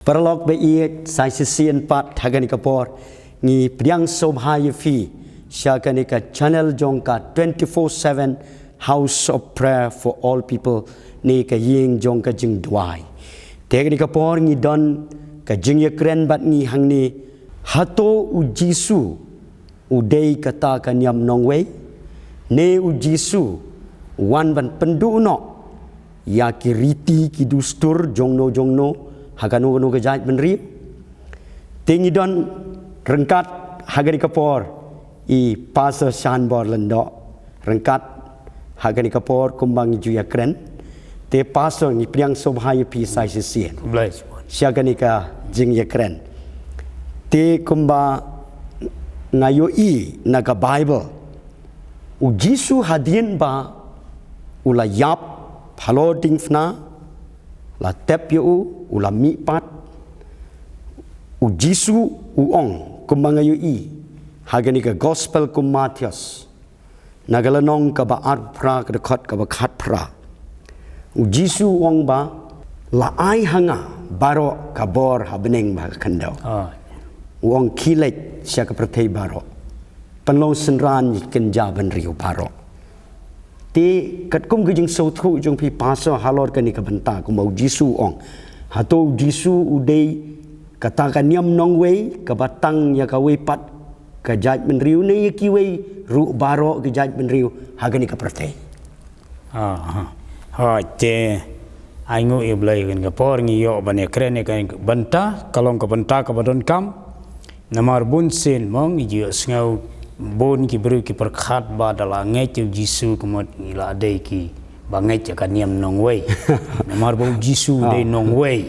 Perlok bei sai sesian pat hagani kapor ngi priang sobhai fi syakani ka channel jongka 24/7 House of Prayer for all people ni ka ying jongka jing dwai tegani kapor ngi don ka jing yakren bat ngi hangni hato u Jisu udei kata ka nyam nongwei ne u Jisu wan ban pendu no ya kiriti ki dustur jongno haganu gejat menri tingi don rengkat hagani kapor I pastor Shan bor lendo rengkat hagani kapor kumbang juya kren te pastor ni priang sobhai pi sai sesien syagani ka jing ya kren te kumba ngayo I naga Bible u Jisu hadien ba ula yap halo dingfna la tep yu ula mi pat u Jisu u ong kumbangayu I hagani ka gospel kum Matius nagalanong ka ba pra ka dekot ka ba khat pra u Jisu ong ba la ai hanga baro ka bor habneng ba kandau u ong kilet sya ka prathei baro panlong senran kenja ban riu baro ti kat kum gijing so thu jong pi paso halor kani ka banta kum au Jisu ong hato Jisu udei katakan nyam nongwei ka batang ya ka wepat ka jaj menriu ne ki wei ru baro ka jaj menriu hagani ka prate te aingu iblai kan ka por ngi yo bane krene kan banta kalong ka banta ka badon kam namar bun sen mong ji sngau bon ki bru ki perkhat ba dala ngai tu Jisu kemot ila dei ki bangai ka niam nongwei namar bo Jisu dei nongwei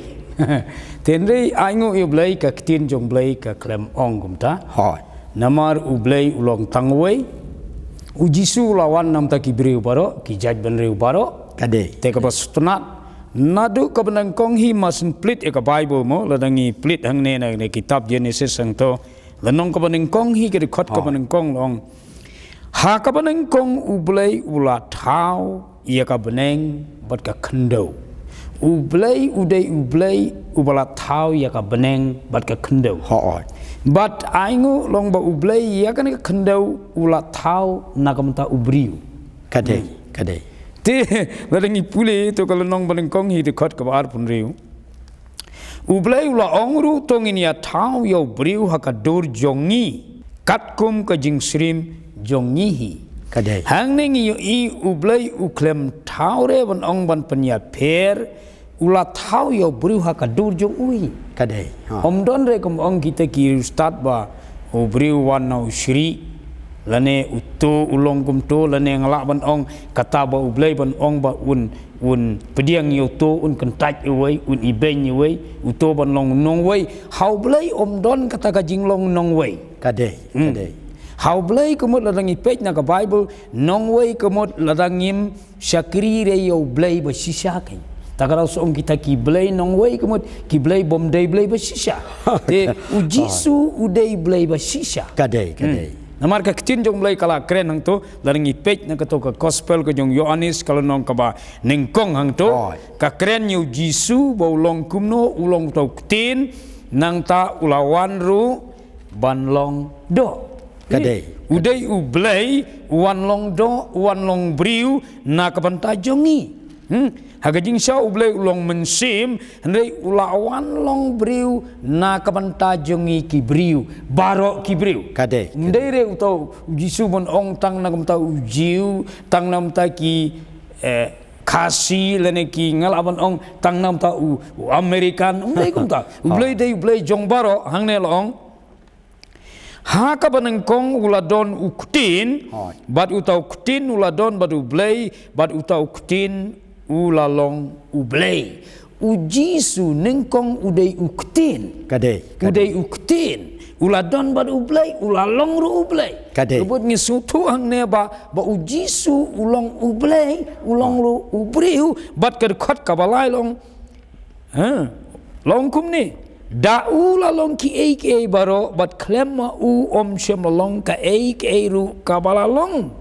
tenrei aingu iblai ka tin jong blai ka klem ong kumta namar ublai ulong tangwei u Jisu lawan nam ta ki bru baro ki jaj ban reu baro kade te ka bastunat nadu ka benang kong hi masin plit e ka Bible mo ladangi plit hang ne na kitab Genesis sang to lanong ka benang kong hi ke khot ka benang kong long ha ka benang kong ublai ula thau ia ka benang bat ka khndo ublai udai ublai ubala thau ia ka benang bat ka khndo but aingu long ba ublai ia ka khndo ula thau nakamta ubriu kade te ladangi pule to kalau nong benang kong hi de khot ka bar pun riu ublai ula ongru tongin ya thau yo briu hakadur jongi katkum ka jingsrim jongi hi kade hang ning yo I ublai uklem thau re ban ong ban panya per ula thau yo briu hakadur jong ui kade om don re kum ong kita ki ustad ba ubriu wan nau shri lane uto ulong kum to lane ngalak ban ong kata ba ublai ban ong ba un pediang yo to un kentaj uwei un ibeng uwei uto ban long nong wei hau blai om don kata ka jing long nong wei kade hau blai kemot ladangi page na ka Bible nong wei kemot ladangim syakri re yo blai ba sisa kai takarau som kita ki blai nong wei kemot ki blai bom dei blai ba sisa te u Jisu udei blai ba sisa kade namar ka ktin jong blai kala kren hang to ladangi page na ka to ka gospel ka jong Yohanes kalau nong ka ba ningkong hang to ka kren yu Jisu ba ulong kumno ulong to ktin nang ta ulawan ru ban long do kade udai ublai wan long do wan long briu na ka banta jongi hagajing sya ublai ulong mensim hendai ulawan long briu na ka banta jongi ki briu baro ki briu kade ndai re uto Jisu bon ong tang na kam ta ujiu tang nam ta ki kasi lene ki ngalaban ong tang nam ta American ndai kum ta ublai dei ublai jong baro hang ne long ha ka banang kong uladon uktin bat utau kutin uladon bat ublai bat utau kutin ulalong ublai u Jisu nengkong udai uktin kade udai uktin uladon bat ublai ulalong ru ublai kade sebut ngisutu hang ne ba u Jisu ulong ublai ulong ru ubriu bat ka khot ka balai long long kum ni da u la long ki ek baro bat klem ma u om shem long ka ek ru ka bala long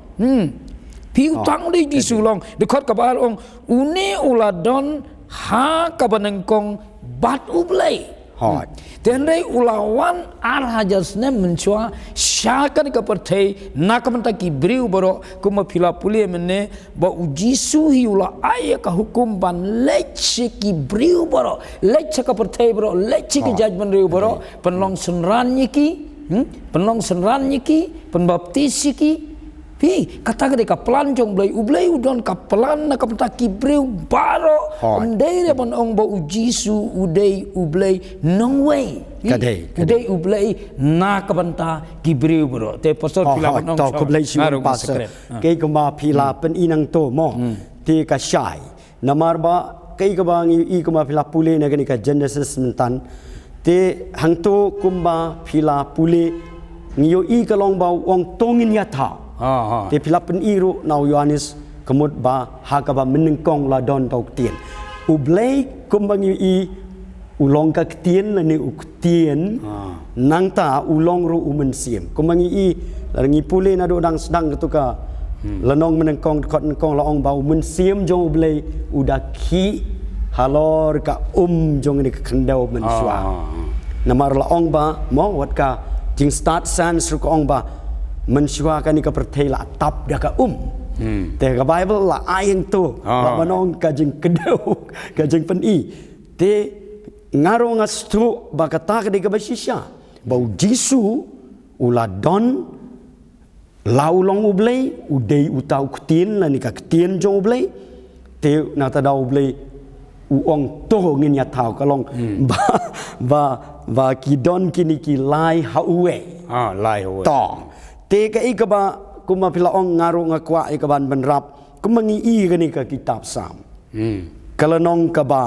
piu tang de Jisu long de khot ka bala long une uladon ha ka banengkong bat ublai Hoi. Tenrei ulawan arhajasne mencua syakan ke pertai nakamanta ki briu boro kuma pila pulia mene ba ujisu hi ula aya ka hukum ban lecce ki briu boro lecce ka pertai boro lecce ki judgment riu boro penlong senran ki penlong senran ki penbaptisi ki pi kata ka pelanjong blai udon ka pelan na kapta ki briu baro ndai re bon ong ba ujisu udai ublai nong way kadai ublai na kapanta ki briu bro te pastor pila bon ong to ko blai siu pastor ke ko ma pila pen inang to mo ti ka shai namar ba ke ko ba i ko ma pila pule na gani ka Genesis mentan te hang to kumba pila pule ngiyo i ka long ba wong tongin ya tha te pila pen iru nau Yohanes kemud ba hakaba menengkong la don tau tien ublai kumbang i ulong ka tien la ni uktien nang ta ulong ru umen siem kumbang i ngi pule na do dang sedang tu ka lanong menengkong kot nengkong la ong ba umen siem jong ublai udaki halor ka jong ni kendau men swa namar la ong ba mo wat ka jing start sans ru ka ong ba mensyuakan ni kepertai la tap dah ka te ka Bible la ayeng tu la manong ka jing kedau ka jing pen i te ngaro ngastu ba kata ka di ka basisya bau jisu ula don laulong ublai udei utau ktien la ni ka ktien jong ublai te na ta dau ublai uong to ngin ya tau kalong ba kidon kini ki lai hauwe lai hauwe to te ka ikaba kuma pila ong ngaru ngakwa ikaban benrap kumangi i gani ka kitab sam kalanong ka ba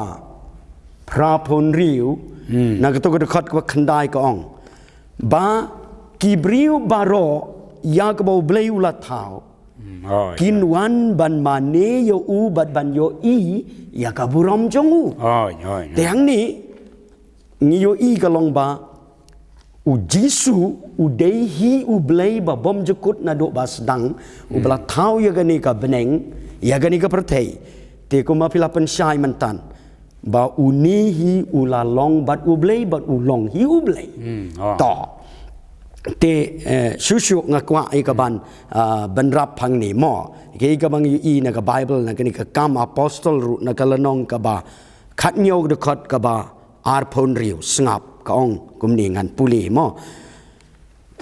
prapon riu na ka to dekat ka khandai ka ong ba kibriu baro ya ka ba blei ula thau kinwan ban mane yo u bat ban yo i ya ka buram jong u te hang ni ngi yo i ka long ba ujisu udaihi ublai ba bom jekut na do bas dang ubla thau ya gani ka beneng ya gani ka pertai te ko ma pila pen syai mentan ba unihi ulalong bat ublai bat ulong hi ublai to te susu ngakwa i ka ban benrap phang ni mo ke ka bang i na ka Bible na gani ka kam apostol ru na ka lanong ka ba khat nyog de khat ka ba ar phon riu sngap ka ong kumni ngan puli mo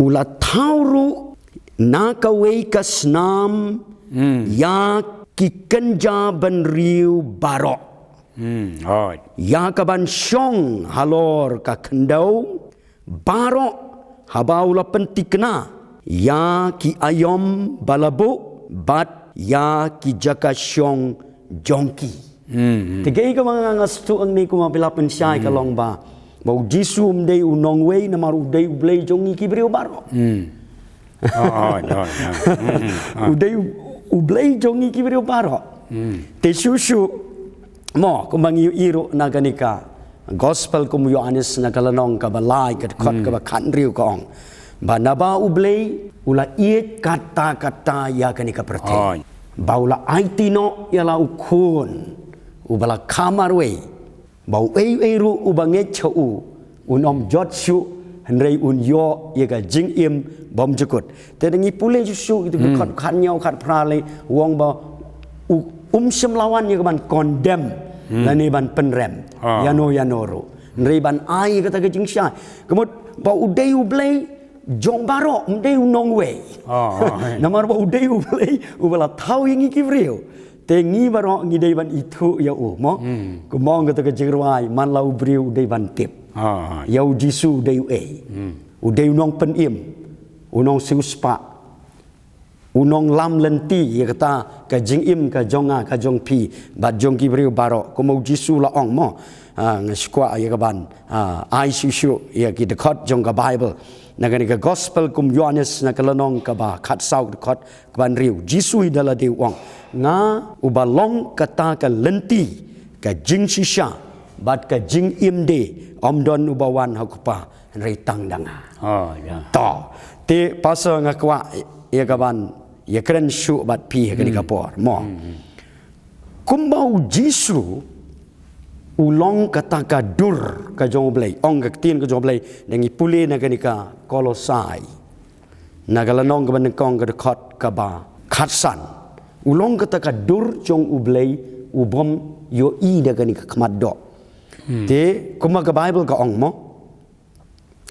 ula thauru na ka wei ka snam ya ki kenja ban riu baro ya ka ban shong halor ka khendau baro habaula pentikna ya ki ayom balabu bat ya ki jaka shong jongki tigay ka mga ngastu ang ni kumapila pensyai ka long ba bau jisum dei unong wei na maru dei ublei jongi kibriu baro udei ublei jongi kibriu baro te susu mo kumangi iru naganika gospel kum Yohanes nagalanong ka balai ka kot ka kan riu ka ong ba naba ublei ula iet kata-kata ya kanika pertai baula aitino yala ukun ubala kamar wei bau ru ubanget chau unom jotsu henrei unyo ye ka jing im bom jekut te ngi pule jusu itu khat khat nyau khat prale wong ba sem lawan ye ban condemn lani ban penrem yano ro henrei ban ai kata ke jing sha kemut bau udei ublei jong baro udei unong we namar bau udei ublei ubala thau yang ikivriu tengi baro ngi dei ban itu ya mo kumong kata ke jirwai man lau briu dei ban tip ya jisu dei udei unong pen im unong siuspa unong lam lenti ya kata ka jing im ka jonga ka jong pi bat jong ki briu baro kumo jisu la ong mo ngskwa ya ka ban ai sisu ya ki dekat jong ka Bible nagani ka gospel kum Yohanes na kalanong ka ba khat sau dekat ban riu jisu idala dei wong nga ubalong kata ka lenti ka jing shisha bat ka jing imde omdon ubawan hakupa rei tangdanga to te pasal ngakwa ya kaban ya kren shu bat pi ka ni kapor mo kumbau jisu ulong kata ka dur ka jong blai ong ka tin ka jong blai dengi puli na kanika Kolosai nagalanong ka banengkong ka dekat ka ba khatsan ulong kata ka dur jong ublai ubom yo i da kanika khamat do te kuma ka Bible ka ong mo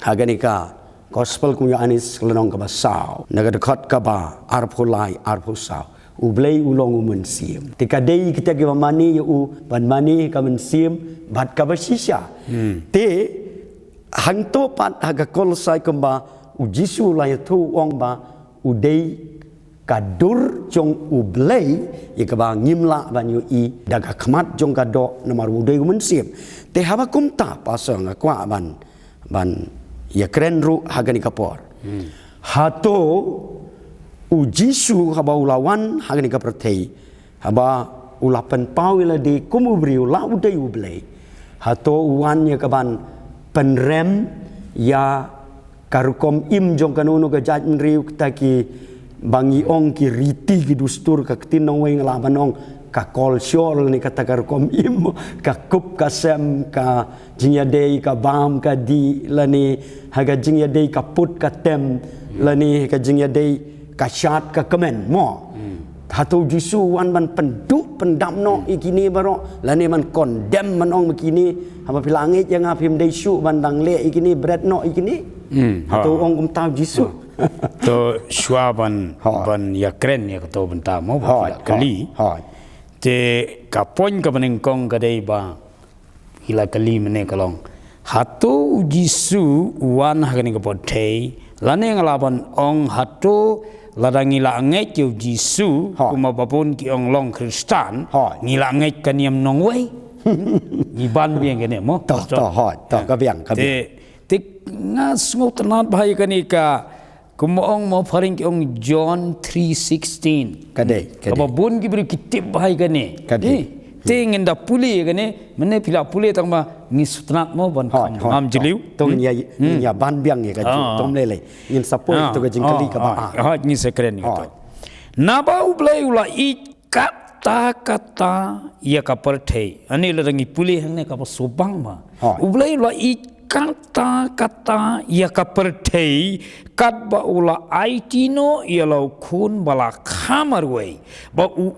haganika gospel kunya anis lanong ka ba sao naga dekat ka ba arpulai arpusao ublay ulong umensim. Tika day kita ke mani u ban mani ka mensim bat ka basisya. Te hang to pat haga Kolosai kemba u Jisu la tu ong ba udai kadur jong ublay ya ka ba ngimla ban yu i daga khamat jong ka do namar udai umensim. Te haba kumta pasang kwa ban ya keren ru haga ni kapor. Hato u Jisu haba ulawan hagani ka pertei haba ulapan pawila di kumubriu la udai ublay hato uwan ya kaban penrem ya karukom im jong kanunu ka jaj mriu taki bangi ong ki riti ki dustur ka tinong weng laban ong ka kol syol ni kata karukom im ka kup ka sem ka jingya dei ka bam ka di lani haga jingya dei ka put ka tem lani ka jingya dei kasyat ka kemen mo hatu Jisu wan man penduk pendam no ikini baro lani man condemn man ong begini haba pilangit yang apim deisu bandang le ikini bread no ikini hatu ong kum tahu Jisu to shwa ban ya kren ya to benta mo kali te kapon ka banengkong ka dei ba hila kali mene kalong hatu Jisu wan hagani ka potei lani ngalaban ong hatu ladang ngila nget yo Jisu kuma babon ki ong long Kristan ngila nget kaniam nong wei iban biang kene mo to ka biang te ngas ngotenat bahaya kanika kuma ong mo faring ki ong John 3:16 kade babon ki beri kitip bahaya kane te ngenda puli kane mene pila puli tang ma ngisutnat mo ban am jeliu tong ya ban biang ya ka tom lele ngin sapoi to ka jingkali ka ba ni sekren ni to naba ublai ula I kata ya ka perthei ani larangi puli hangne ka sobang ma ublai ula I kata ya ka perthei kat ba ula aitino ya lau kun bala khamar wei ba u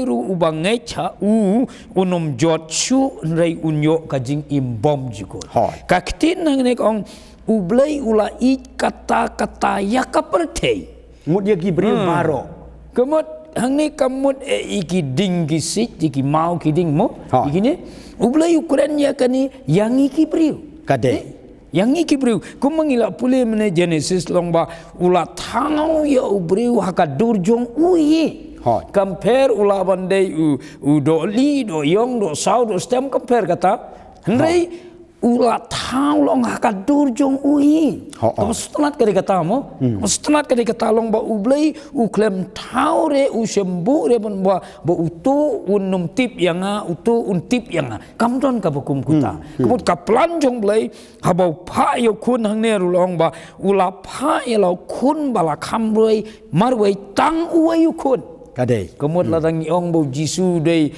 ru ubangai cha unom jot chu rei unyo ka jing imbom jiko ka ktin nang ne kong ublai ula I kata ya ka perthei mud ya gibri baro kemut hang ne kamut iki ding ki sit iki mau ki ding mo ikini ublai ukuran ya kani yang iki priu kade yang iki briu kumangila pule mene Genesis longba ula thangau ya ubriu hakadur jong uyi compare ula bandai u doli do yong do sau do stem compare kata hendai ula thang long hakadur jong uyi setelah kali kata mo setelah kali kata long ba ublai u klem taure u sembu re bon ba utu unum tip yanga utu untip yanga kamdon ka bukum kuta kemut ka plan jong blai habau pha yo kun hang ne long ba ula pha ye lo kun bala khamroi marwei tang uai kun kade kemut ladang ong bo Jisu dei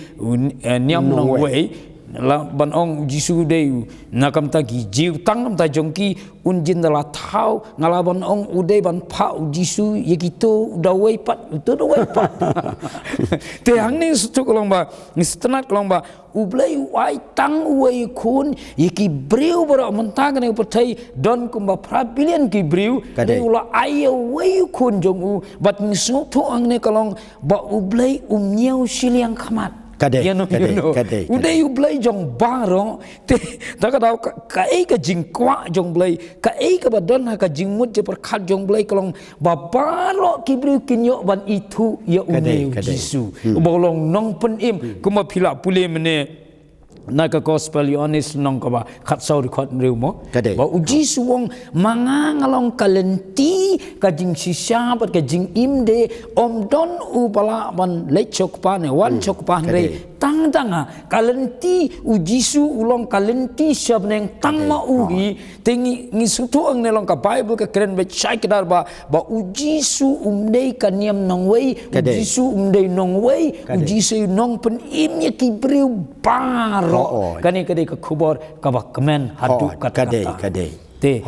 nyam nong wei la ban ong Jisu dei nakam ta gi jiu tang ta jongki unjin la thau ngalaban ong udai ban pha Jisu yekito dawai pat to dawai pat te hang ni stu kolong ba ngistenat kolong ba ublai wai tang wai kun yeki briu bro mentang ne pertai don kumba prabilian ki briu ula ayo wai kun jong u bat ngisu tu ang ne kolong ba ublai nyau siliang khamat kade udai ublai jong baro te takadau ka ka jingkwa jong blai ka ka badon ka jingmut je perkhat jong blai kolong babaro kibru kinyo ban itu ya ume Jisu bolong nong penim kuma phila pule mene naga gospel Yohanes nong ka ba khat sau record riu mo ba uji suwong manga ngalong kalenti ka jing sisya bat ka jing imde om don u bala ban lechok pa ne wan chok pa re tang tanga kalenti ujisu ulong kalenti siap neng tang ma ugi tengi ngisutu ang nelong ka Bible ka keren bet syai kedar ba ujisu umdei kaniam nong wei ujisu umdei nong wei ujisu nong pen imnya kibriu baro kani kadai ka kubor ka ba kemen hadu kata kadai te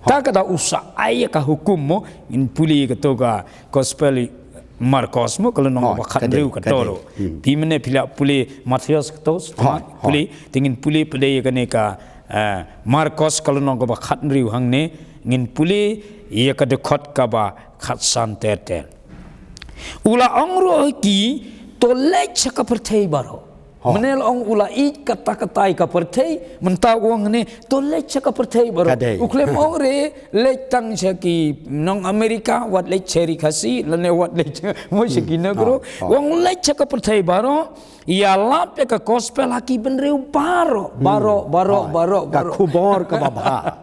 tak ada usah ayah ka hukum mo in puli ka toga gospel Marcos mo kalau nong bakat riu katoro pimene pila puli Matius kato puli tingin puli pede kane ka Marcos kalau nong bakat riu hangne ngin puli ia ka dekot ka ba khat santete ula ongro ki tolek ka pertai baro menel ong ula ik kata-katai ka pertai mentau wong ne tolek ka pertai baro uklem ong re letang ki nong Amerika wat lek ceri kasi lene wat lek mo ki negro wong lek ka pertai baro ia lap ka gospel haki benreu baro ka kubor ka baba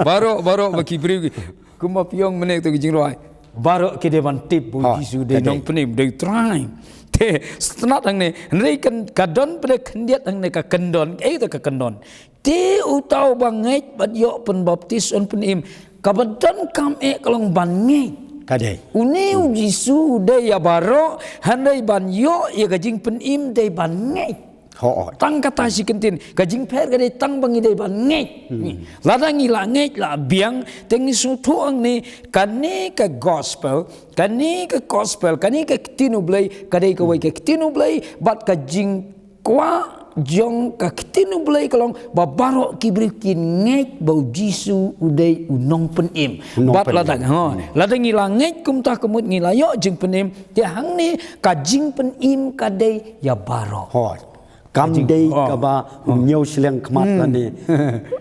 baro baki beri kuma piong mene to jingroi baro ke devan tip bu Yesu de nong penim de try te senat ang ne kan kadon pada kendiat ang ne ka kendon to ka kendon te utau banget bat yo pen baptis on penim kabadon kam kalong banget kadai uni Yesu de ya baro handai ban yo ya gajing penim de banget tang kata si kentin kajing per kadai tang bangi de banget ladangi la nget la biang tengi sutu ang ne kane ka gospel kani ka tinublay kadai ka way ka tinublay bat kajing kwa jong ka tinublay kalong babaro kibrikin nget bau Jisu uday unong penim bat ladang ladang ila nget kumta kemut ngilayo jing penim dia hang ni kajing penim kadai ya baro kam dei ka ba nyau sileng kemat ni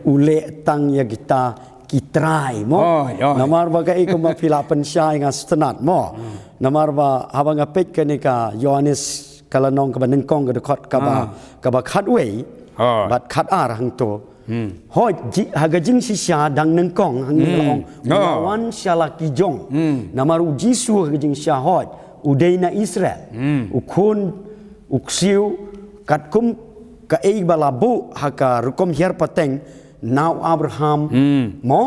ule tang ya kita kitrai mo namar ba kai ko ma pila pensyai nga stenat mo namar ba habang apet ka ni ka Yohanes kalanong ka nengkong ka dekot ka ba khatwei bat khat ar hang to hoi haga jing sisya dang nengkong hang long lawan syala kijong namar Jisu haga jing sya hoi udai na Israel ukun uksiu kat kum ka ei balabu haka rukom hier pateng now Abraham mo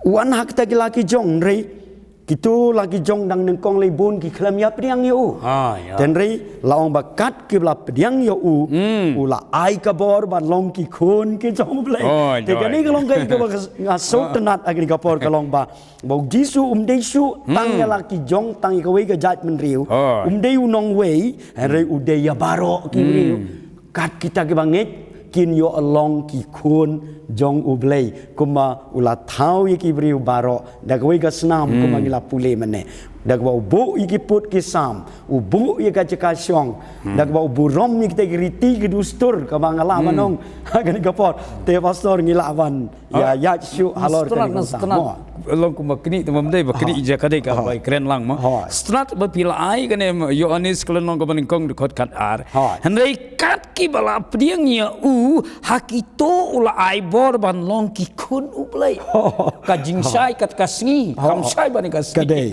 wan hak tagi laki jong rei kitu laki jong dang nengkong lei bun ki klam ya priang yo dan rei laong bakat ki bla priang yo ula ai ka bor ban long ki khon ki jong ble te kani ka long kai ka ngasok tenat agri ka por ka long ba bau Jisu deisu tang ya laki jong tang ka wei ka jat men riu dei unong wei rei udei ya baro ki riu kat kita ki banget kin yo along ki khon jong ublei kuma ula thau ki briu baro da wei ka snam kuma ngila pule mane da ba bu ki put ki sam ubu ye ka ceka syong da ba bu rom ni kita riti ki dustur ka bangala manong agani ka por te pastor ngila awan ya syu halor ka ni long kuma kini temam dai bakini ija kadai ka bai keren lang ma strat ba pila ai kane Yohanes kalong ka baningkong dekot kat ar handai kat ki bala priang ya hakito ula ai bor ban long ki kun uplay ka jingsai kat kasngi kam sai ban kasngi kadai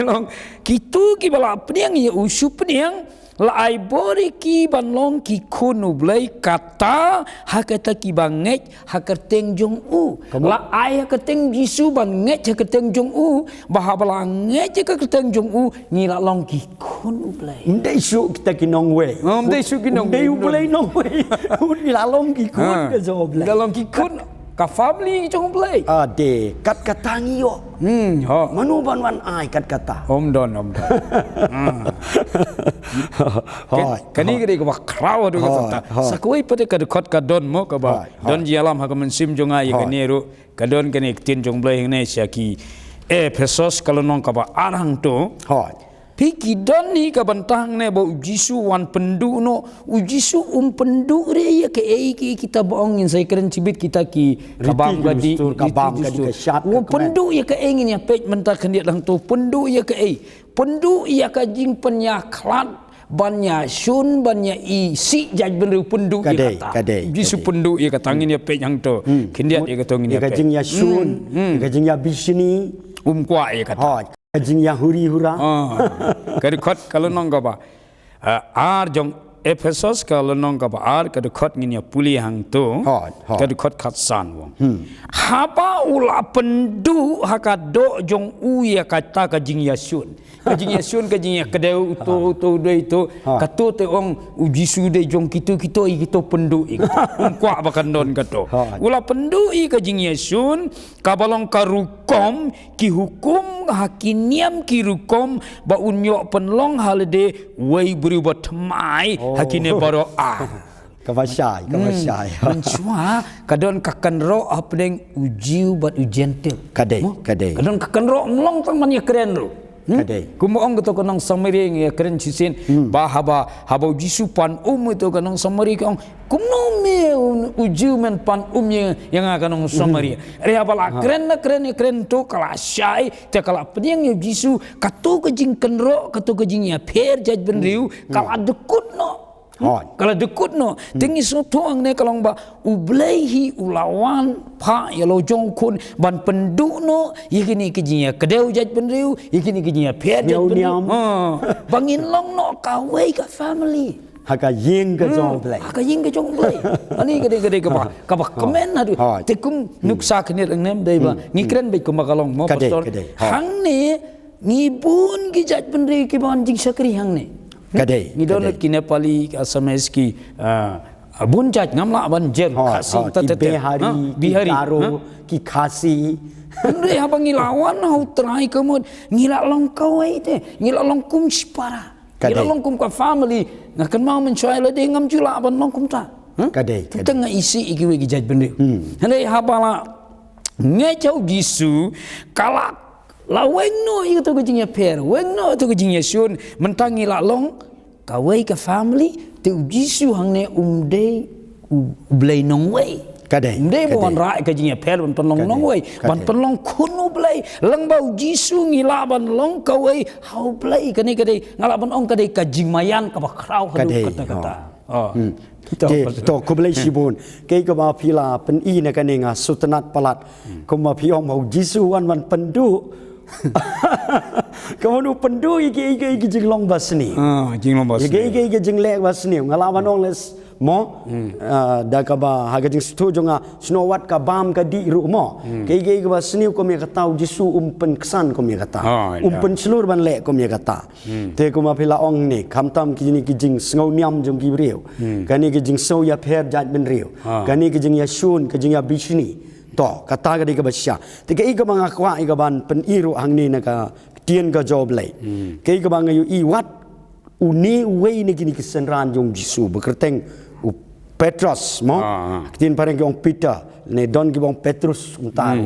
long kitu ki bala priang ya su priang la ai bori ki ban long ki kun uplay kata hakata ki banget hakerteng jong la ai hakerteng Jisu ban nget hakerteng jong bahabala nget hakerteng jong ngila long ki kun uplay ndai su kita ki nong wei ndai su ki nong ndai uplay nong wei ngila long ki kun ka job la long ki kun ka family jong uplay de kat katangi yo manu ban wan ai kat kata om don kani gede ko kraw do kata sakoi pade ka dekot ka don mo ka ba don jialam ha ka mensim jonga ye kaneru ka don kani tin jong blai ne syaki Efesos kalau nong ka ba arang to piki don ni ka bantang ne ba Jisu wan pendu no Jisu pendu re ya ke kita bohong in sai keren cibit kita ki kabam gadi ka syat pendu ya ke ingin ya pej mentah kendiat lang to pendu ya ke pendu ya ka jing penyaklat banyak sun banyak isi jaj bener pendu ya kata Jisu pendu ya kata angin ya pej yang to kendiat ya kata angin ya pej ya jing ya sun ya jing ya bisni kwa ya kata jing ya huri hura kari kot kalau nong ba ar jong Ephesus kalau nong ka baar ka dekot nginya puli hang tu Hot. ka dekot kat san wong hapa ula pendu hakado jong uya kata ka jing yasun ka jing ya kedeu tu dei tu ka tu te ong uji sude jong kitu pendu ik kwa bakan don kato ula pendu I ka jing yasun ka balong ka rukom ki hukum hakiniam ki rukom ba unyo penlong halde wei berubah temai hakine baro Kawasai. Mencua kadon kakan ro apdeng ujiu bat ujian tu. Kadai. Kadon kakan ro melong tang man ya keren ro. Kadai. Kumaong to kanang samari ya keren sisin ba haba uji supan itu kanang samari kong kumno me ujiu men pan yang kanang samari. Re haba keren to kala syai te kala pedeng ya jisu katu kejing kenro katu kejing ya per jaj benriu kala dekut no. Kalau dekut no, tinggi sotoang ne kalau ba ublehi ulawan pa ya lo jongkun ban penduk no, yakini kejinya kedeu jaj benriu, yakini kejinya per jaj benriu. Bangin long no kawai ka family. Haka ying ke jong play. Ani gede ka ba komen hadu. Tekum nuksa kenir engnem dei ba. Ngikren be kuma kalong mo pastor. Hang ne ngibun ki jaj benriu ki ban jing sakri hang ne. Kadai. Ni donat ki Nepali ki Assamese ki bunjat ngamla banjer khasi bihari karo ki khasi andre habang ilawan hau trai kemud ngila long kawai te ngila long kum spara ngila long kum ka family ngakan mau mencuai le de ngam jula ban long kum ta kadai tengah isi iki we ki jaj bende handai habala ngechau jisu kala la weng no itu kejingnya per weng no itu kejingnya sun mentangi la long kawai ka family te ujisu hang ne umdei ublei nong wei kadai umdei bon rai kejingnya per ban penlong nong wei ban penlong kunu blei lang bau jisu ngila ban long kawai hau blei kani kadai ngala ban ong kadai kajing mayan ka bakrau hadu kata-kata to ko blei sibun ke ko ba pila pen I na kaninga sutanat palat ko ma piong mau jisu wan man pendu kamu pendu iki jing long basni jing long basni iki jing lek basni ngalawan ong les mo da ka ba haga jing stu jonga snowat ka bam ka di ru mo iki basni ko me kata jisu pen kesan ko me kata pen selur ban lek ko me kata te ko ma pila ong ni kamtam ki jing sngow niam jong ki riu kani ki jing so ya pher jat ben riu kani ki jing ya shun ki jing ya bishni to kata ka di ka basya te ka mga kwa ka ban pen iru hang ni na ka tien ka job lay ke ka bang yu I wat uni wei ni kini kesenran jong jisu bekerteng Petrus mo tin pareng jong Peter ne don ki bang Petrus untar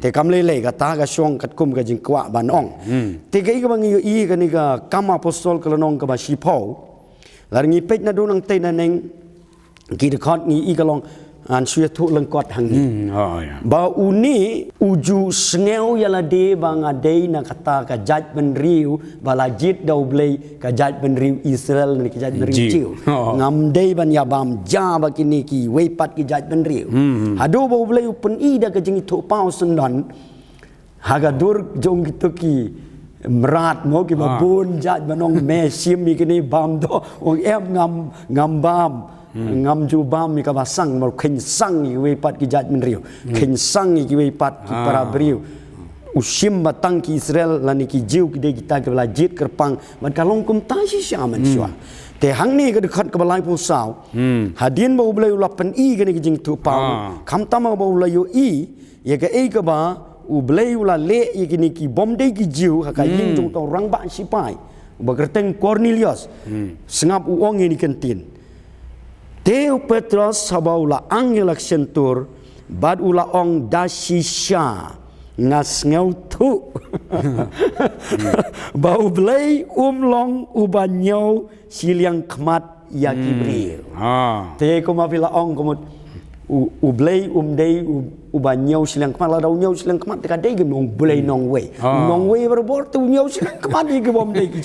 te kam le kata ka syong kat kum ka jing kwa ban ong te ka bang yu I ka ni ka kam apostol ka lonong ka ba sipau lar ngi pej na do nang te na neng ki de khot ngi I ka long an suya tu lengkot hang ni ba uni uju sneu yala de banga de na kata ka jaj ben riu bala jit dau blei ka jaj ben riu Israel ni ka jaj ben riu jiu ngam de ban ya bam ja ba kini ki wei pat ki jaj ben riu hado ba blei pen I da ka jing tu pau sendon haga dur jong gitu ki merat mo ki ba bun jaj banong me sim mi kini bam do ong em ngam bam ngam ju bam mi ka basang mar khin sang I we pat ki jaj men riu khin sang ki we pat ki para briu usim batang ki Israel lani ki jiu ki de kita ke lajit kerpang man kalong kum ta si syaman sywa te hang ni ka dekat ke balai pusau hadin ba ulai ulapan I ka ni ki jing tu pau kam tama ba ulai yo I ya ka ka ba ulai ula le ya ki ni ki bom de ki jiu ka yin jong to rang ba sipai ba kerteng Cornelius sengap uong ni kentin Teu Petrus habaula angel aksentur bad ula ong dasisha ngas ngau tu bau blei long ubanyau siliang kmat ya kibril te ko mapila ong komut ublei dei ubanyau silang kmat la dau nyau silang kmat ka dei gem blei nong wei berbor tu nyau silang kmat ki bom dei ki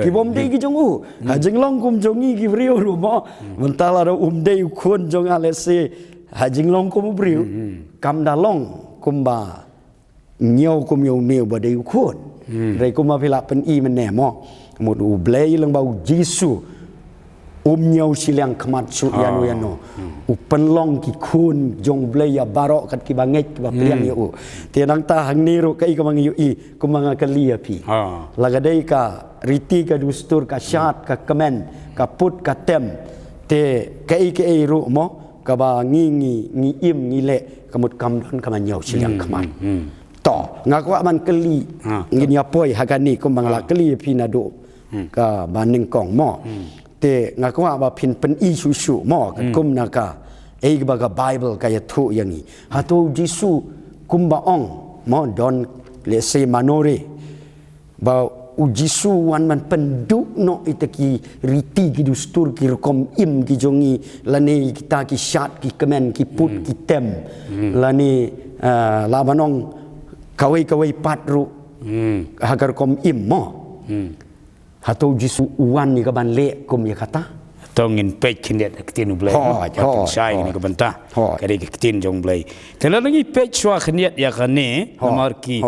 ki bom dei ki jong ha jing long kum jongi ki brio ru mo mentala dau dei khun jong alese ha jing long kum brio kam da long kum ba nyau kum yo neu ba dei khun rei kum ma phila pen I men ne mo một blei lang bau jisu Nyau silang kemat su yano penlong ki kun jong blaya barok kat ki banget ki bapriang yu tianang ta hang niru kai ka mangi yu ku manga kalia pi lagadai ka riti ka dustur ka syat ka kemen ka put ka tem te kai ru mo ka ba ngi im ngi le kamut kam don ka manyau silang kemat to ngaku man keli ngin ya poi hagani ku mangla keli pi na do ka baning kong mo te ngaku ba pin pen susu mo kum naka baga Bible kaya tu yang ni hatu Jisu kumba ong mo don le se manore ba Jisu wan man penduk no itaki riti ki dustur ki rekom im ki jongi lani kita ki syat ki kemen ki put ki tem lani labanong kawai patru hagar kom im mo hatu Jisu wan ni kaban le kum ya kata tongin pej kindet ketin blay patun sai ni kebenta kari ketin jong blay tela lagi pej swa kindet ya kane namar ki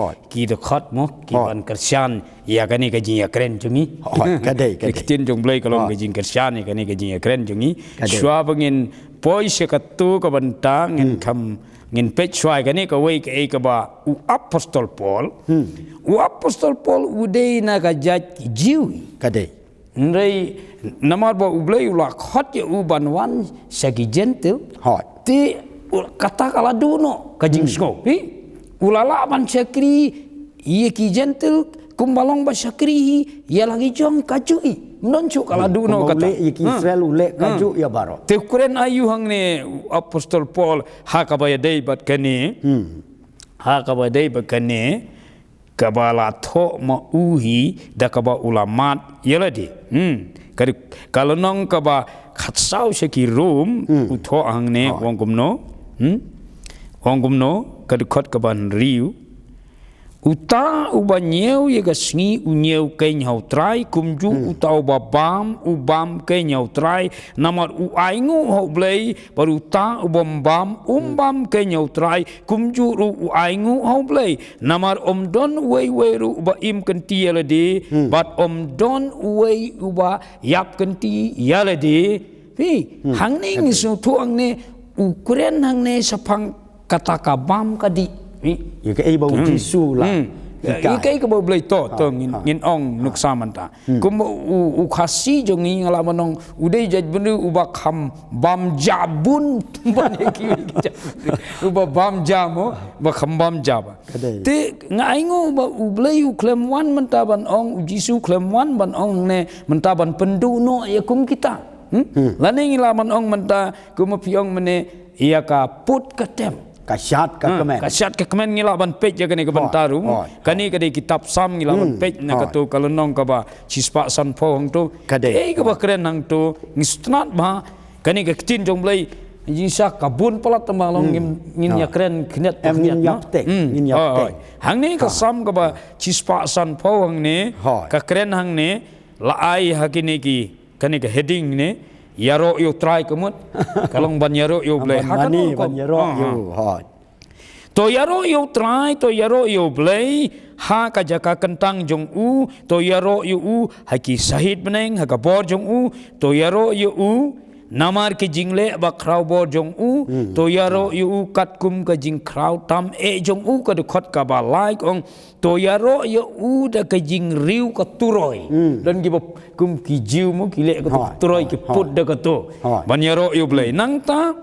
dekat mo ki ban kersian ya kane kajin ya keren jungi kadai ketin jong blay kalau kajin kersian ya kane kajin ya keren jungi swa bangin poi sekatu kebenta ngin kam ngin pej swa kane ka wei ka ba u apostol Paul udei na kajat jiwi kadai ndai namar ba ublay ulak hot ya uban wan sagi gentle ti kata kala duno kajing sko ulala ban sakri ye ki gentle kumbalong ba sakri ya lagi jong kajui noncu kala duno kata ye ki Israel ule kaju ya baro te kuren ayu hang ne apostol Paul hakabaya dei bat kane kabala tho ma uhi da kaba ulamat yeladi kari kalau nong kaba khatsau seki room utho angne wongumno kadi khot kaban riu uta ubanyeu ye gasngi unyeu kai nyau trai kumju uta ubam kai nyau trai namar u aingu ho blei baru ta umbam kai nyau trai kumju ru u aingu ho blei namar don wei ru uba im kenti yalade bat don wei uba yap kenti yalade hangning su tuang ne ukuren hangne sapang kataka bam kadi ya ke bau Jisu lah ikai ke bau blai to ngin ong nuksa manta kum u khasi jongi ngala manong udai jaj benu uba kham bam jabun bane ki uba bam jamo ba kham bam jaba te ngaingo ba u blai u klem wan manta ban ong u Jisu klem wan ban ong ne manta ban pendu no ya kum kita lani ngila man ong manta kum piong mene ia ka put katem kasyat ka kemen ngila ban pej ya kani kebentaru kani kade kitab sam ngila ban pej na katu kalonong ka ba cispa san po hang tu ka ba keren hang tu ngistnat ba kani ka ketin jong blai jisa kabun pala temalong ngin ya keren knet ngin yaptek hang ni ka sam ka ba cispa san po hang ne ka keren hang ne laai hakini ki kani ka heading ne yaro yo try kemut kalong ban yaro yo blay hakani ban yaro yo to yaro yo try to yaro yo blay ha ka jaka kentang jong u to yaro yo u haki sahid beneng ha ka bor jong u to yaro yo u namar ke jingle ba kraw bor jong u to yaro yo u kat kum ka jing kraw tam jong u ka de khot ka ba like ong to yaro yo u da ka jing riu ka turoi dan gi kum ki jiu mo ki le ka turoi ki put da ka to ban yaro yo blai nang ta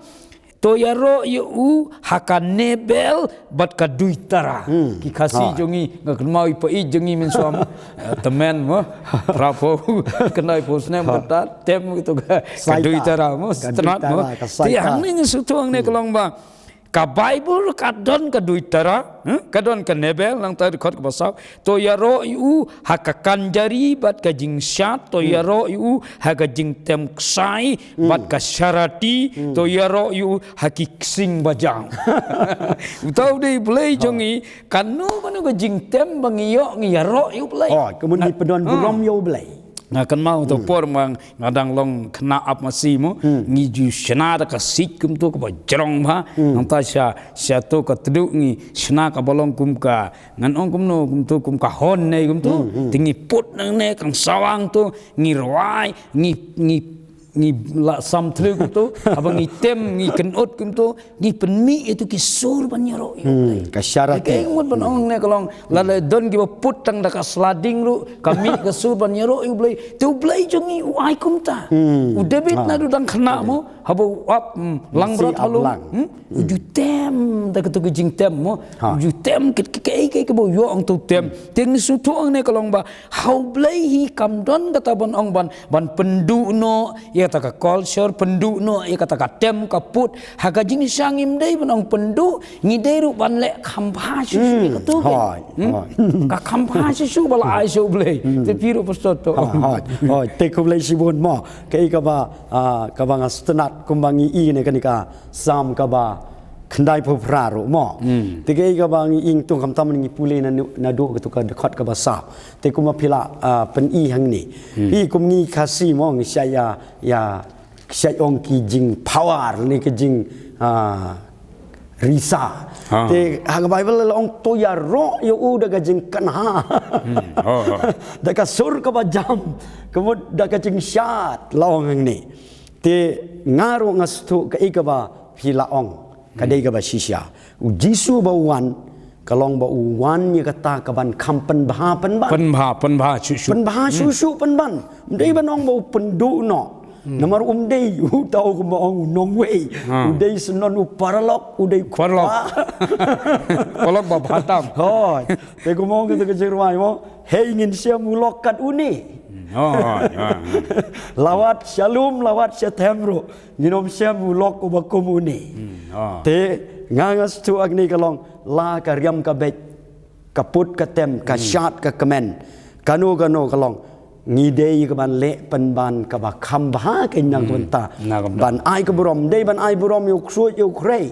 to yaro yo u hakan nebel bat ka duitara ki khasi jongi ngak mau ipa I jongi men suam temen mo rapo kenai posne bata tem gitu ka duitara mo strat mo ti hang ni sutuang ne kelong ba ka Bible kadon ka duitara kadon ka nebel lang ta khot ka basau to yaro yu hakakan jari bat ka jing syat to yaro yu haka jing tem ksai bat ka syarati to yaro yu haki ksing bajang utau dei play jongi kanu ka jing tem bangiyo ngi yaro yu play kemun di pedon burom yo play na kan mau to por mang ngadang long kena ap masimo ngi ju shna da ka sik kum to ka jrong ba anta sha to ka tdu ngi shna ka bolong kum ka ngan ong kum no kum to kum ka hon nei kum to tingi put nang ne kang sawang to ngi rwai ngi ngi la sam thlu tu abang ngi tem ngi kenut kum tu ngi penmi itu ki sur ban nyaro ka syarat ke ngut ban ong ne kalong la le don ki put tang da ka slading ru kami ka sur ban nyaro u blai tu blai jongi u ai kum ta u debit na du dang khna mo habo ap lang brat halu u ju tem da ka tu ki jing tem mo ju tem ke bo yo ong tu tem ting su tu ong ne kalong ba hau blai hi kam don ka ta ban ong ban pendu no ia kata ka culture pendu no ia kata ka tem ka put haga jing sangim dei banong pendu ngi dei ru ban le khampa su ka tu ka khampa su bala ai su blei te piru postot to te ku blei sibun mo ke ka ba ngastenat kumbangi i ne kanika sam ka ba kendai peraru mo te ke ka ba ngi ing tung kam tam ngi pule na do ka tu ka dekat ka ba sa te ku ma pila pen i hang ni i kum ngi kasi mo ngi saya ya saya ong ki jing power ni ke jing risa te hang bible ong to ya ro yo u da ka jing kanha da ka sur ka ba jam kemud da ka jing syat long hang ni te ngaru ngastu ka i ka ba pila ong kadai ka ba shisha u jisu ba wan kalong ba wan ni kata ka ban kampen bah pen ba susu pen ban dei ban ong ba pendu no nomor dei u tau ko ba ong nong wei u dei senon u paralok u dei paralok paralok ba batam hoi te ko mong ke jerwai mo hei ngin sia mulok kat uni lawat shalom lawat setemro nginom sia mulok ko ba komuni te ngangas tu agni kalong la ka riam ka bet kaput ka tem ka syat ka kemen kanu kalong ngidei ka ban le pen ban ka ba kham ba ke nang benta ban ai ka burom dei ban ai burom yu kru yu krei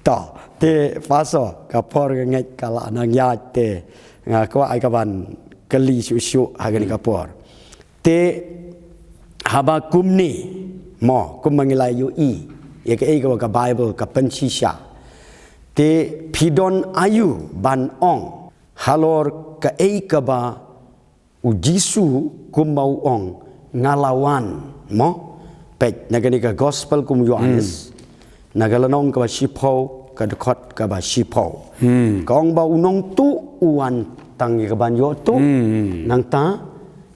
ta te paso ka por ngai kala nang ya te nga ko ai ka ban kali su hagani ka por te habakum ni mo kum mangilai yu i ya ke ka bible ka pensisha te pidon ayu ban ong halor ka ka ba u jisu kum mau ong ngalawan mo pek nagani ka gospel kum Yohanes nagalanong ka ba sipo ka dekot ka ba sipo kong ba unong tu uan tang ka ban yo tu nang ta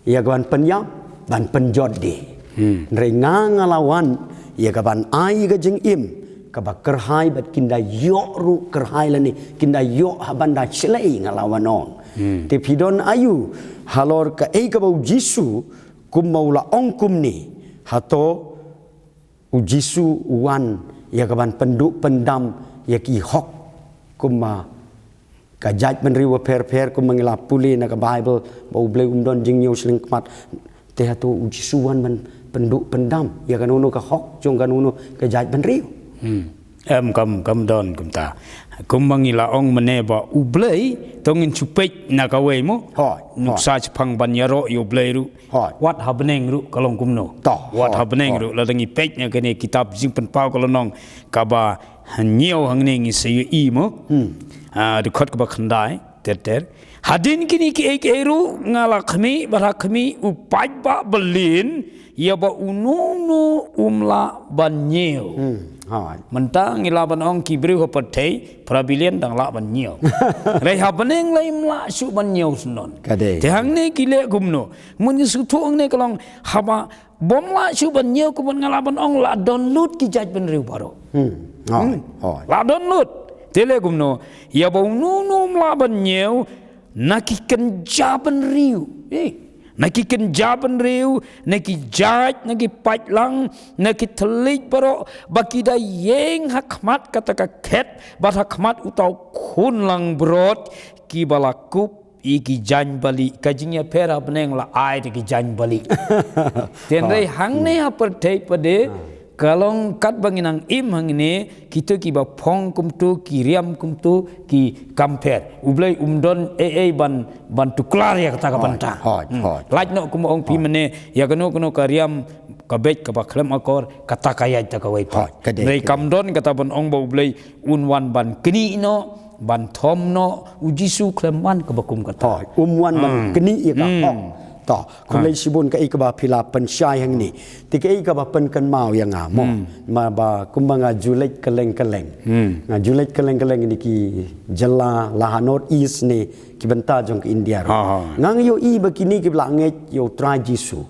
ya ka ban penyap ban penjot de renga ngalawan ya ka ban ai ka jing im ka ba kerhai bat kinda yo ru kerhai lani kinda yo habanda chlei ngalawan ong te pidon ayu halor ka ka ba jisu kum maula ong kum ni hato u jisu wan ya ka ban penduk pendam ya ki hok kuma ka jaj menriwa per kum mangila puli na ka bible bau ble don jing nyu sling kmat te hato u jisu wan ban penduk pendam ya kan uno ka hok jong kan uno ka jaj menriu em kam don kum ta kum mangila ong mene ba u blei tongin chupek na ka we mo nuksa chpang ban yaro yu blei ru wat habneng ru kalong kum no wat habneng ru la dangi pek nya kene kitab jing pen pau kalonong ka ba hanyo hangne ngi se i mo de khot ka ba khandai ter hadin kini ki ru ngala khmi bara khmi u paj ba belin ya ba unono umla ban nyeo mentang ngila ban ong ki bru ho pathei prabilian dang la ban nyeo rei ha baneng lai mla su ban nyeo snon te hang ne ki le gumno mun su thu ong ne kalong haba bom la su ban nyeo ku ban ngala ban ong la download ki jaj ban riu baro la download te le gumno ya ba unono mla ban nyeo naki ken jaban riu naki ken jaban riu naki jaj naki pajlang naki telik baro baki da yeng hakmat kata ka ket bat hakmat utau kun lang brot ki balakup iki jan bali kajingnya pera beneng la ai ki jan bali ten rei hang ne ha pertei pade kalong kat banginang im hang ne kita ki ba phong kum tu ki riam kum tu ki kamper ublai umdon ban tuklar ya kata ka banta laj no kum ong pi mene ya kano ka riam ka bej ka ba klem akor kata kaya ta ka wai pa rei kamdon kata ban ong ba ublai unwan ban kini no ban thom no ujisu klem wan ka ba kum kata wan ban kini ya ka ong ต่อคุณเลยสิบุญก็อีกบ่าพิลาเปิ้นชายแห่งนี้ที่ก็อีกบ่าเปิ้นกันเมาอย่างอ่ะมอมาบ่ากุมบังจุเล็กกะเลงกะเลงจุเล็กกะเลงกะเลงนี่ki jala lah north east ni ki benta jong ke India ngang yo i begini ki langit yo try Jisu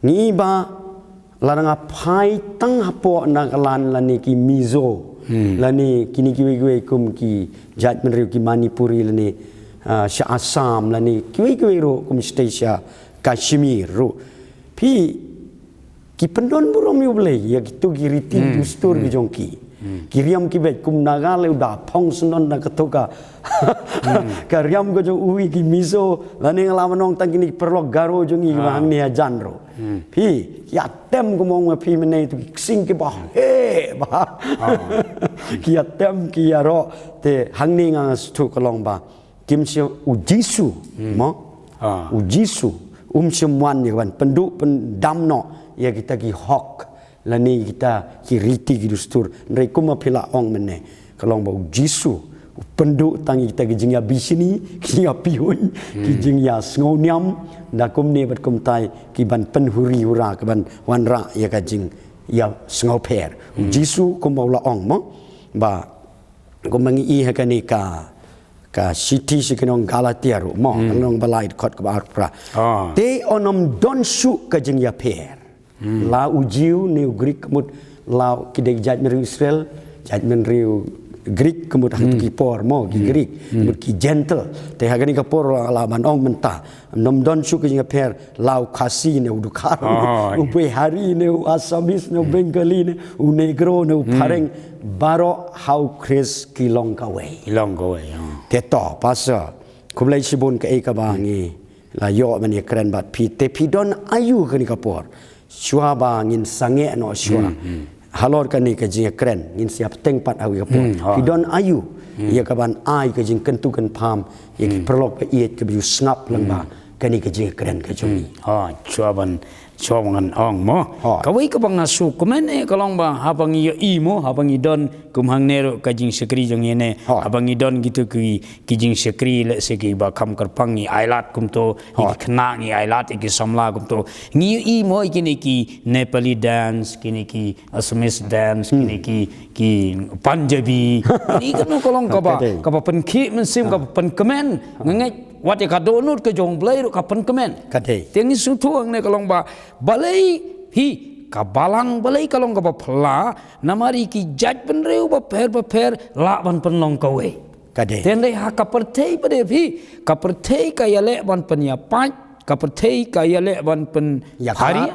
ngi ba larang apai tang hapo nagalan lani ki mizo lani kini kiwe kum ki judgment riu ki Manipuri lani Sha Assam lani kiwe ro kum station Kashmir ro pi ki pendon burom yo ble ya kitu giriti dustur ki jongki kiriam ki bet kum naga le da phong sunon na katoka kariam ko jo ui ki mizo lani ngalamanong tang kini perlok garo jongi bang ni janro pi ya tem ko mong pi menai tu sing ki ba he ba ki ya tem ki ya ro te hangni nga stu kolong ba kim si ujisu mo ujisu semwan ni kan penduk pendam no ya kita ki hok lani kita ki riti ki dustur ndai kuma phila ong menne kalong ba ujisu penduk tangi kita ki jingya bisini ki ya pihun ki jingya snoniam da kum ne bat kum tai ki ban penhuri hura ke ban wanra ya ka jing ya sngo per ujisu kum ba ong mo ba kum mangi I ha ka ni ka city sikinong Galatia ro mo nong balai khot ka ba pra te onom don shu ka jingya per la ujiu ni Greek mut la kidek judgment Israel judgment riu Greek kemut hang ki por mo ki Greek mut ki gentle te hagani ka por la ban ong menta nom don shu ki per lau khasi ne udukar upe hari ne asamis ne bengali ne u negro ne pareng baro how chris ki long ka way te to pasa kumlai sibun ka e ka bangi la yo mani kren bat pi te pi don ayu kani ka por shua ba ngin sange no shua halor kani ka jing kren ngin siap teng pat awi ka por pi don ayu ya ka ban ai ka jing kentu kan pam ya ki perlok pa iet ka biu snap lang ba kani ka jing kren ka jumi shua ban ngan ong mo kawai ka bang asu kumen kalong ba habang i mo habang i don kumhang nero ka jing sekri jong yene habang i don gitu ki jing sekri le se ki ba kam karpang ni ailat kum to khna ni ailat ki samla kum to ngi i mo ikini ki Nepali dance kini ki Assamese dance kini ki Punjabi ni kan kalong ka ba pen ki men sim ka pen kemen ngai wat ka donut ke jong blai ro ka pen kemen tengi su thuang ne kalong ba balai hi ka balang balai kalong ka ba phla namari ki judge ban reu ba per la ban pen long ka we ten dei ha ka perthei pade phi ka perthei ka yale ban pen ya pach ka perthei ka yale ban pen hari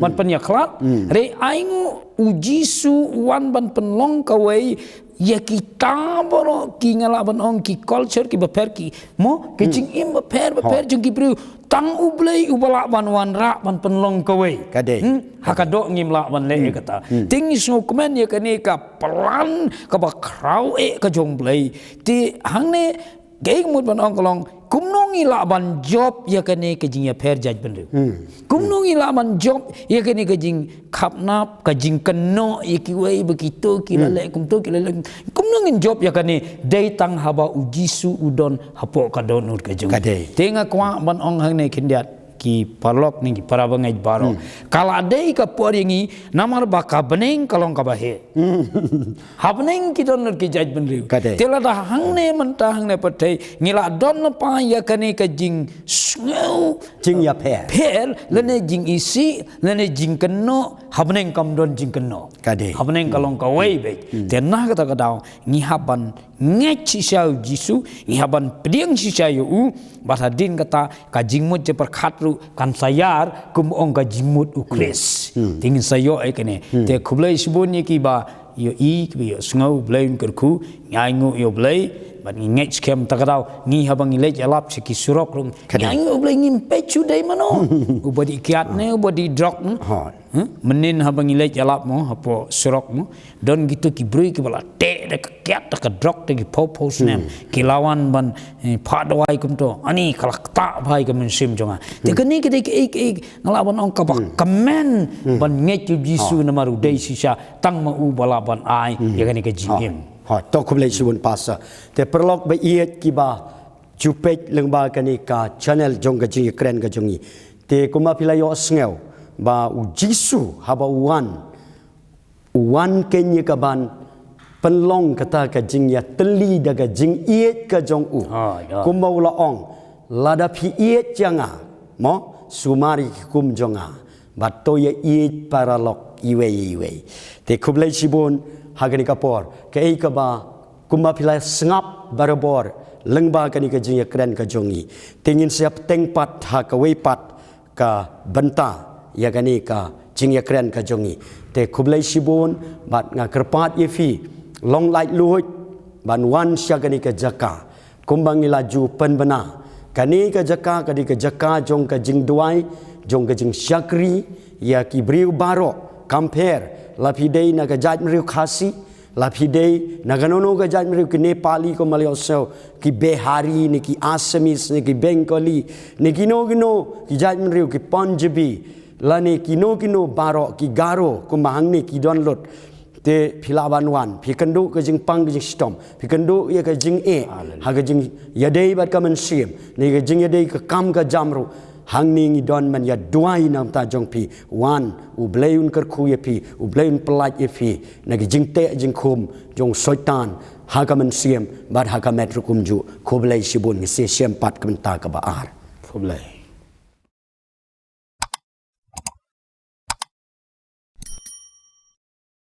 ban pen ya khlat re aingu ujisu wan ban pen long ka we ya kita boro ki ngala ban ong ki culture ki ba per ki mo ki jing im ba per jing ki bru tang ublei ubala ban wan ra ban penlong kawai hakado ngim la ban le kata ting so komen ya kani ka pelan ka ba krau ka jong blei ti hangne geing mut ban ong kolong kumnongi la ban job ya kani ka jing ya per jaj ban lu kumnongi la ban job ya kani ka jing khapnap ka jing keno ya ki wei begitu ki la le kum to ki la kumnongin job ya kani dei tang haba ujisu udon hapo ka don ur ka jong tenga kwa ban ong hang ne kindiat ki parlok ni ki parabangai baro kala dei ka poringi namar ba ka beneng kalong ka bahe habneng ki don ki jaj ban riu tela da hang ne manta hang ne patai ngila don pa ya kani ka jing sneu jing ya per lene jing isi lene jing keno habneng kam don jing keno habneng kalong ka wei be tenna ka ta ka daw ngi haban ngech siau jisu ngi haban pediang si siau u batadin kata ka jingmut je perkhatru kan sayar kum ong ka jingmut ukres tingin sayo ekene te khublai siboni ki ba yo i ki yo sngo blain kerku ngai ngo yo blai ban ngech kem takadaw ngi habang ilej alap siki surok rung ngai ngo blai ngim pechu dai mano ubadi kiat ne ubadi drok menin habang ilej alap mo hapo surok mo don gitu ki brui ki bala te de kiat ka drok de ki popos nem ki lawan ban phadwai kum to ani kalakta bhai ka men sim jonga te kani ki de ek ngalawan ong ka ba kamen ban ngech jisu namaru dei sisa tang ma u bala ban ai ya kani ka jingim to kublai sibun pasa te perlok ba iet ki ba jupet lengba kani ka channel jong ka jing kren ka jongi te kuma pilayo sngeu ba u jisu haba wan kenye ka ban penlong kata ka jing ya teli daga jing iet ka jong u kuma ula ong lada pi iet janga mo sumari kum jonga bato ya iet paralok iwe te kublai sibon hagani kapor ke ka ba kuma pilai sengap barabor lengba kani ka jing ya kren ka jongi tingin siap tengpat ha ka weipat ka benta ya kani ka jing ya kren ka jongi te kublai sibon bat nga kerpat ye fi long light luhut ban wan syagani ka jaka kumbang laju penbena kani ka jaka jong ka jing duai jong ka jing syakri ya ki briu baro compare lapidei na ka jat mriu khasi lapidei na ganono ka jat mriu ki nepali ko malaysia ki behari ni ki assamese ni ki bengali ni kino ki jat mriu ki punjabi lani kino baro ki garo ko mahang ni ki download te philaban wan phikandu ka jing pang ka jing stom phikandu ya ka jing ha ka jing yadei bat ka man sim ni ka jing yadei ka kam ka jamru hang ni ngi don man ya duai nam ta jong pi wan u bleun kar khu ye pi u bleun pelaj ye pi na ki jing te jing khum jong soitan ha ka man sim bat ha ka metru kumju khoblai sibun ngi se sem pat ka ta ka ba ar khoblai